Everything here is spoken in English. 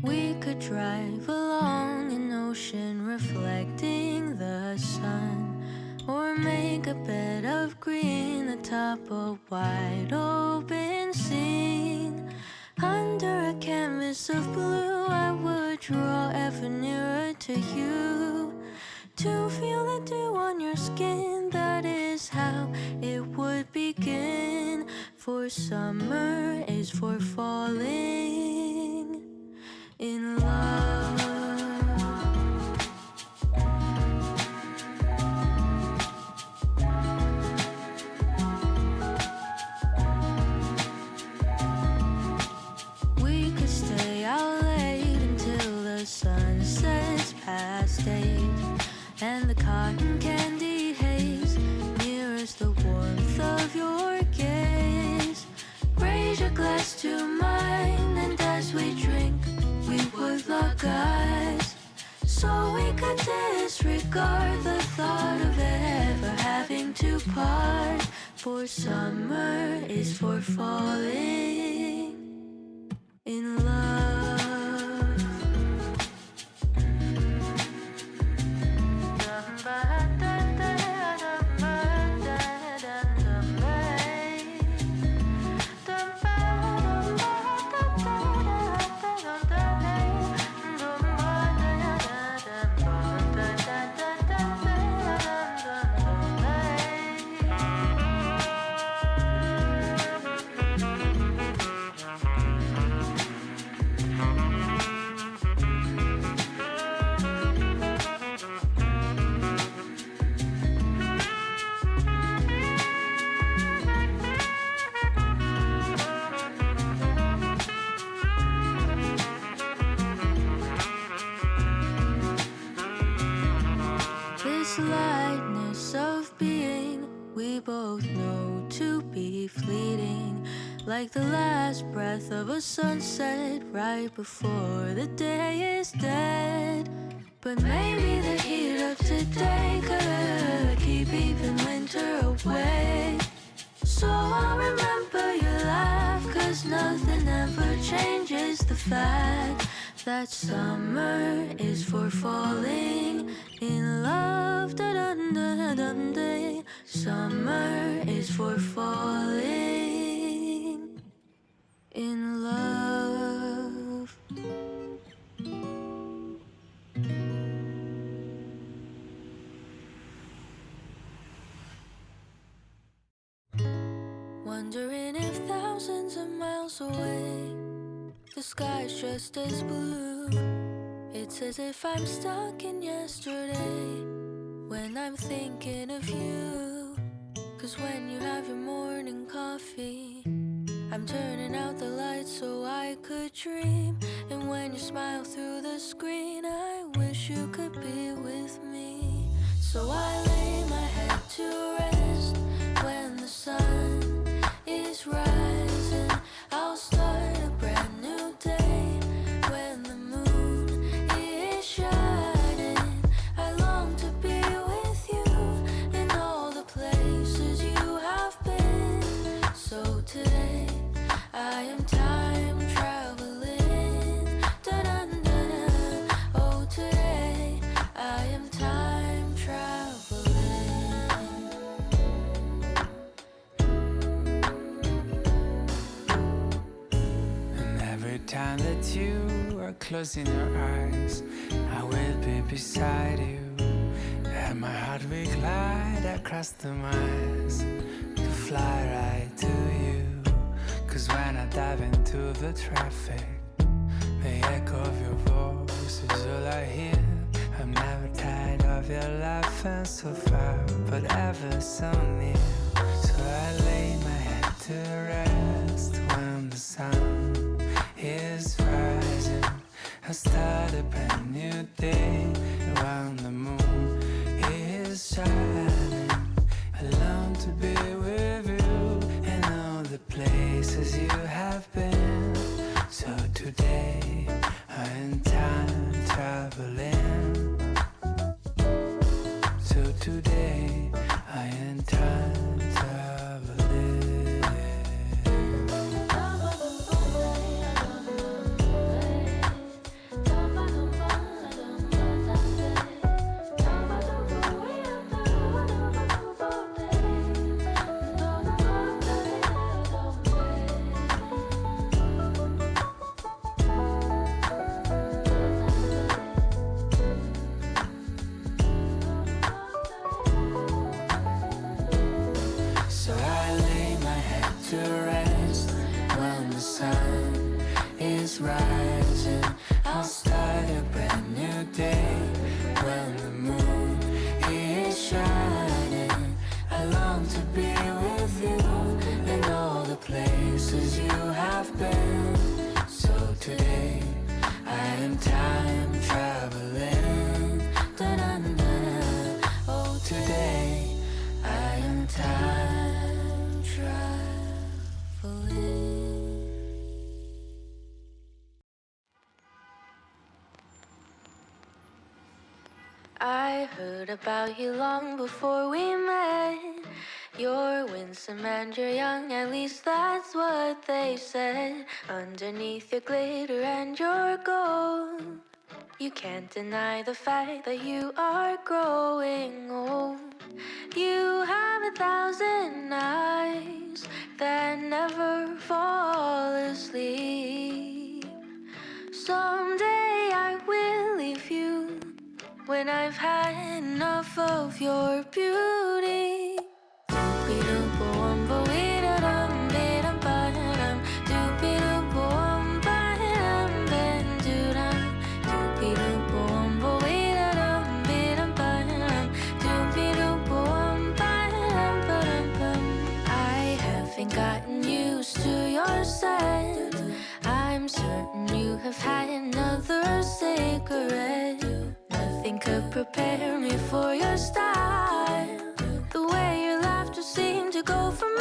We could drive along an ocean reflecting the sun, or make a bed of green atop a wide open scene. Under a canvas of blue, I would draw ever nearer to you, to feel the dew on your skin. That is how it would begin. For summer is for falling in love. We could stay out late until the sun sets past 8, and the cotton candy haze mirrors the warmth of your gaze. Raise your glass to mine, and as we drink, we would lock eyes, so we could disregard the thought of ever having to part. For summer is for falling in love. This lightness of being, we both know to be fleeting, like the last breath of a sunset right before the day is dead. But maybe the heat of today could keep even winter away. So I'll remember your laugh, 'cause nothing ever changes the fact that summer is for falling in love. Da-dun-da-dun-day. Summer is for falling in love. Wondering if thousands of miles away the sky's just as blue. It's as if I'm stuck in yesterday when I'm thinking of you. 'Cause when you have your morning coffee, I'm turning out the lights so I could dream. And when you smile through the screen, I wish you could be with me. So I lay my head to rest when the sun is rising. I'll start a brand new day when the moon is shining. I long to be with you in all the places you have been. So today I am time traveling. Da-dun-da-da. Oh, today I am time traveling. And every time that you are closing your eyes, I will be beside you, and my heart will glide across the miles to fly right to you. 'Cause when I dive into the traffic, the echo of your voice is all I hear. I'm never tired of your laughing so far, but ever so near. So I lay my head to rest when the sun is rising. I start a brand new day when the moon is shining. I long to be with you in all the places you have been. So today I am time traveling. So today I am time traveling. I heard about you long before we met. You're winsome and you're young, at least that's what they said. Underneath your glitter and your gold, you can't deny the fact that you are growing old. You have 1,000 eyes that never fall asleep. Someday I will leave you when I've had enough of your beauty. I haven't gotten used to your scent. I'm certain you have had another cigarette. Nothing could prepare me for your style. The way your laughter seemed to go from